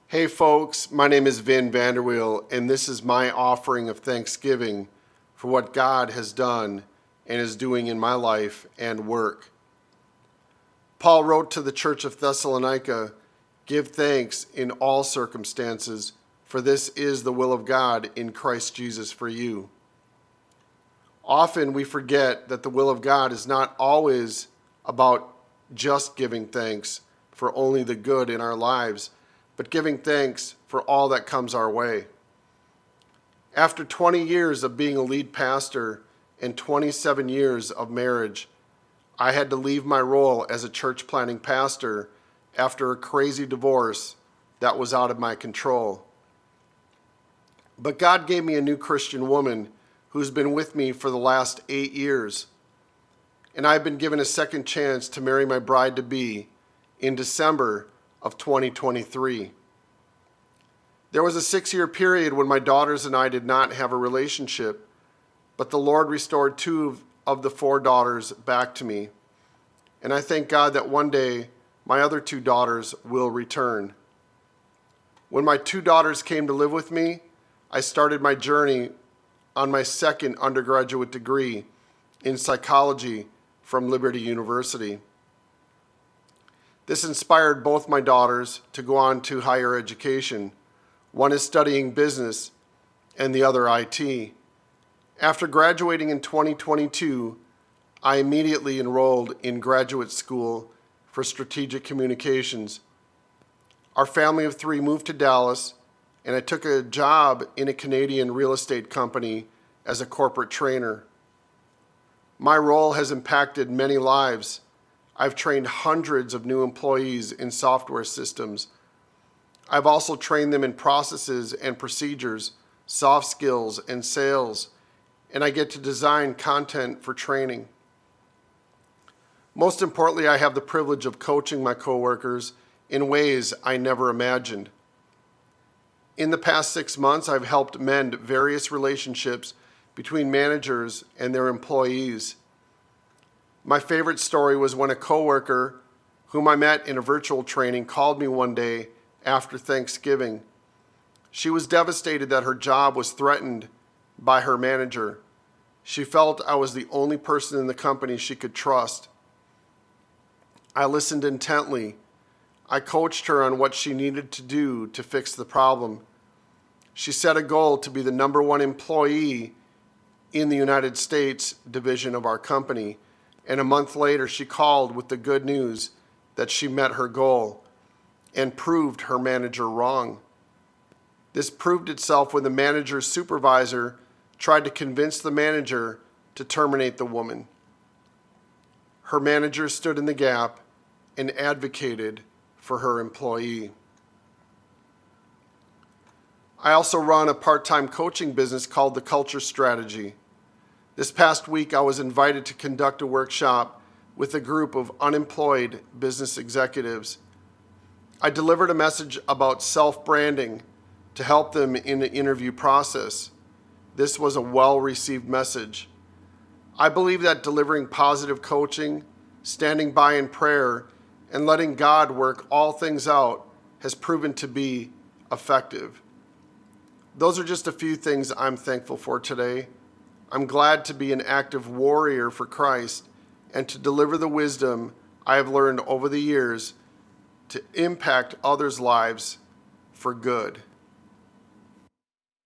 Hey folks, my name is Vin Vanderweele, and this is my offering of thanksgiving for what God has done and is doing in my life and work. Paul wrote to the church of Thessalonica, "Give thanks in all circumstances, for this is the will of God in Christ Jesus for you." Often we forget that the will of God is not always about just giving thanks for only the good in our lives, but giving thanks for all that comes our way. After 20 years of being a lead pastor and 27 years of marriage, I had to leave my role as a church planting pastor after a crazy divorce that was out of my control. But God gave me a new Christian woman who's been with me for the last 8 years, and I've been given a second chance to marry my bride-to-be in December of 2023. There was a 6-year period when my daughters and I did not have a relationship, but the Lord restored 2 of the 4 daughters back to me. And I thank God that one day my other 2 daughters will return. When my 2 daughters came to live with me, I started my journey on my second undergraduate degree in psychology from Liberty University. This inspired both my daughters to go on to higher education. One is studying business and the other IT. After graduating in 2022, I immediately enrolled in graduate school for strategic communications. Our family of 3 moved to Dallas, and I took a job in a Canadian real estate company as a corporate trainer. My role has impacted many lives. I've trained hundreds of new employees in software systems. I've also trained them in processes and procedures, soft skills, and sales, and I get to design content for training. Most importantly, I have the privilege of coaching my coworkers in ways I never imagined. In the past 6 months, I've helped mend various relationships between managers and their employees. My favorite story was when a coworker whom I met in a virtual training called me one day after Thanksgiving. She was devastated that her job was threatened by her manager. She felt I was the only person in the company she could trust. I listened intently. I coached her on what she needed to do to fix the problem. She set a goal to be the #1 employee in the United States division of our company, and a month later she called with the good news that she met her goal and proved her manager wrong. This proved itself when the manager's supervisor tried to convince the manager to terminate the woman. Her manager stood in the gap and advocated for her employee. I also run a part-time coaching business called The Culture Strategy. This past week, I was invited to conduct a workshop with a group of unemployed business executives. I delivered a message about self-branding to help them in the interview process. This was a well-received message. I believe that delivering positive coaching, standing by in prayer, and letting God work all things out has proven to be effective. Those are just a few things I'm thankful for today. I'm glad to be an active warrior for Christ and to deliver the wisdom I have learned over the years to impact others' lives for good.